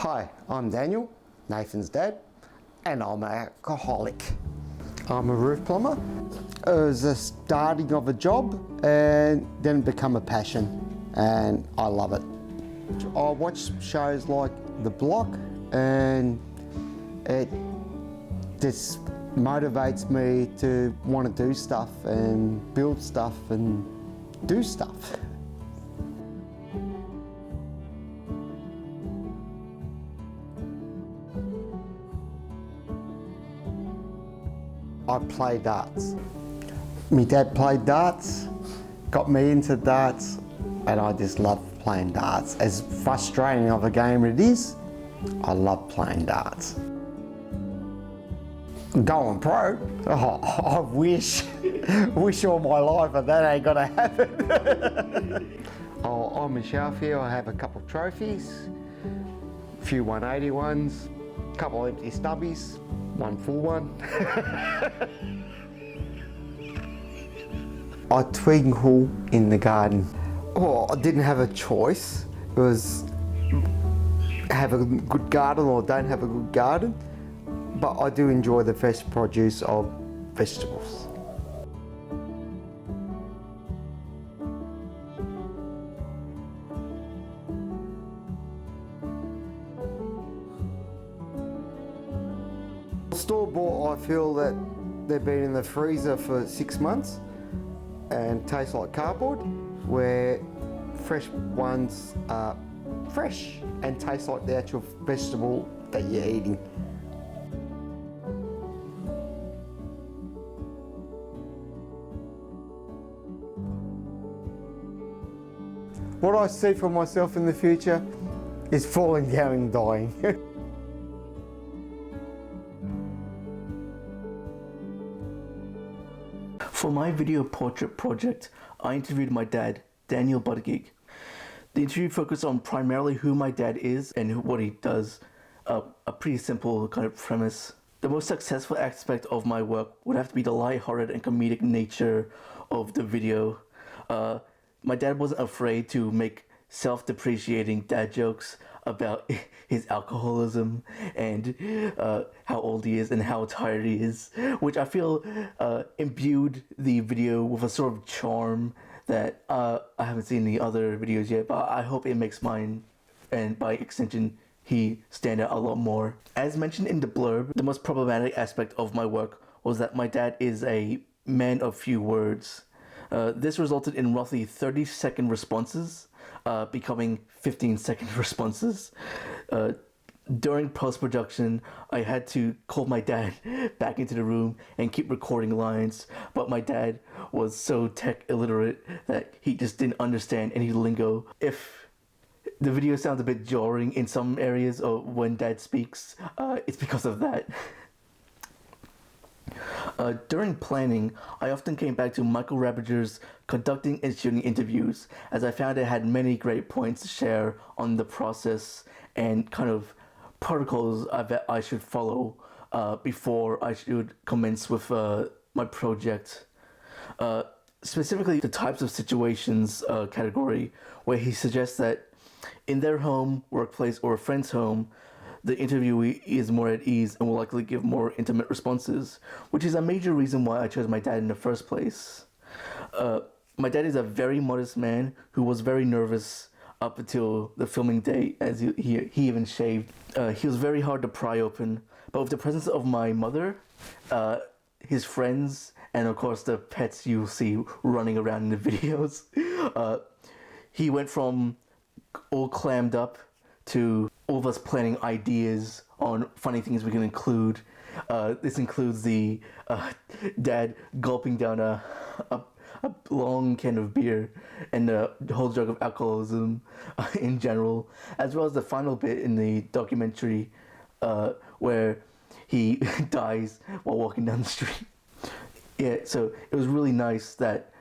Hi, I'm Daniel, Nathan's dad, and I'm an alcoholic. I'm a roof plumber. It was the starting of a job and then it became a passion, and I love it. I watch shows like The Block and it just motivates me to want to do stuff and build stuff and do stuff. I play darts. My dad played darts, got me into darts, and I just love playing darts. As frustrating of a game it is, I love playing darts. Going pro? Oh, I wish all my life, but that ain't gonna happen. I'm in Shalfield, I have a couple of trophies, a few 180 ones, a couple of empty stubbies, one full one. I twinkle in the garden. Oh, I didn't have a choice. It was have a good garden or don't have a good garden. But I do enjoy the fresh produce of vegetables. Store-bought, I feel that they've been in the freezer for 6 months and taste like cardboard, where fresh ones are fresh and taste like the actual vegetable that you're eating. What I see for myself in the future is falling down and dying. For my video portrait project, I interviewed my dad, Daniel Buttigieg. The interview focused on primarily who my dad is and what he does, a pretty simple kind of premise. The most successful aspect of my work would have to be the lighthearted and comedic nature of the video. My dad wasn't afraid to make self-depreciating dad jokes about his alcoholism and how old he is and how tired he is, which I feel imbued the video with a sort of charm that I haven't seen in the other videos yet, but I hope it makes mine, and by extension, he stand out a lot more. As mentioned in the blurb, the most problematic aspect of my work was that my dad is a man of few words. This resulted in roughly 30-second responses, becoming 15-second responses. During post-production, I had to call my dad back into the room and keep recording lines, but my dad was so tech illiterate that he just didn't understand any lingo. If the video sounds a bit jarring in some areas of when dad speaks, it's because of that. During planning, I often came back to Michael Rabiger's conducting and shooting interviews, as I found it had many great points to share on the process and kind of protocols that I should follow before I should commence with my project. Specifically, the types of situations category, where he suggests that in their home, workplace, or a friend's home, the interviewee is more at ease and will likely give more intimate responses, which is a major reason why I chose my dad in the first place. My dad is a very modest man who was very nervous up until the filming day, as he even shaved. He was very hard to pry open, but with the presence of my mother, his friends, and of course the pets you'll see running around in the videos, he went from all clammed up to all of us planning ideas on funny things we can include. This includes the dad gulping down a long can of beer and a whole jug of alcoholism in general, as well as the final bit in the documentary where he dies while walking down the street. Yeah, so it was really nice that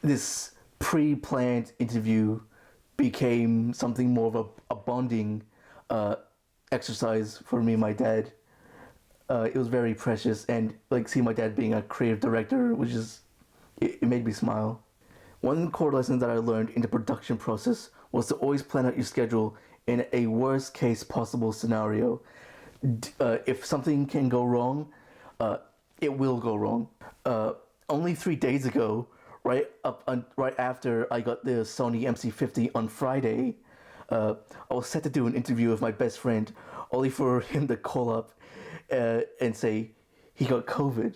this pre-planned interview became something more of a bonding exercise for me and my dad. It was very precious, and like seeing my dad being a creative director, it made me smile. One core lesson that I learned in the production process was to always plan out your schedule in a worst case possible scenario. If something can go wrong, it will go wrong. Only 3 days ago, right after I got the Sony MC50 on Friday, I was set to do an interview with my best friend, only for him to call up and say he got COVID.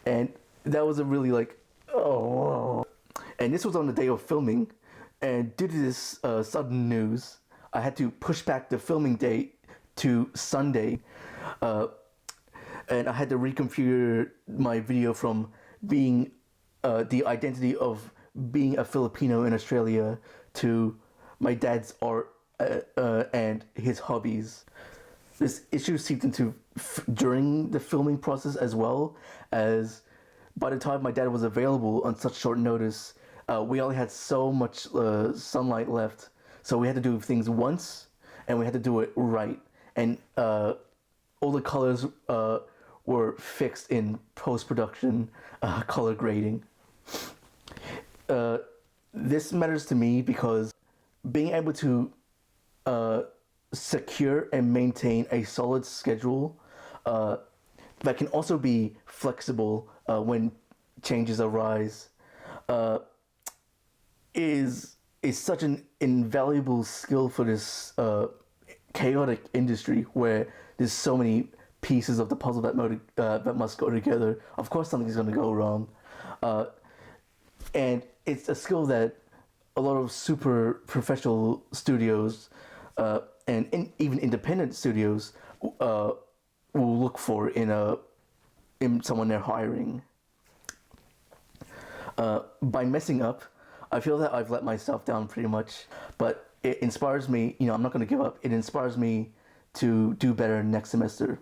And that was a really like, oh. And this was on the day of filming. And due to this sudden news, I had to push back the filming date to Sunday. And I had to reconfigure my video from being the identity of being a Filipino in Australia to my dad's art and his hobbies. This issue seeped into during the filming process, as well as by the time my dad was available on such short notice, we only had so much sunlight left. So we had to do things once, and we had to do it right. And all the colors were fixed in post-production color grading. This matters to me because being able to secure and maintain a solid schedule that can also be flexible when changes arise is such an invaluable skill for this chaotic industry where there's so many pieces of the puzzle that must go together. Of course, something's going to go wrong, and it's a skill that a lot of super professional studios and even independent studios will look for in someone they're hiring. By messing up, I feel that I've let myself down pretty much, but it inspires me. I'm not going to give up. It inspires me to do better next semester.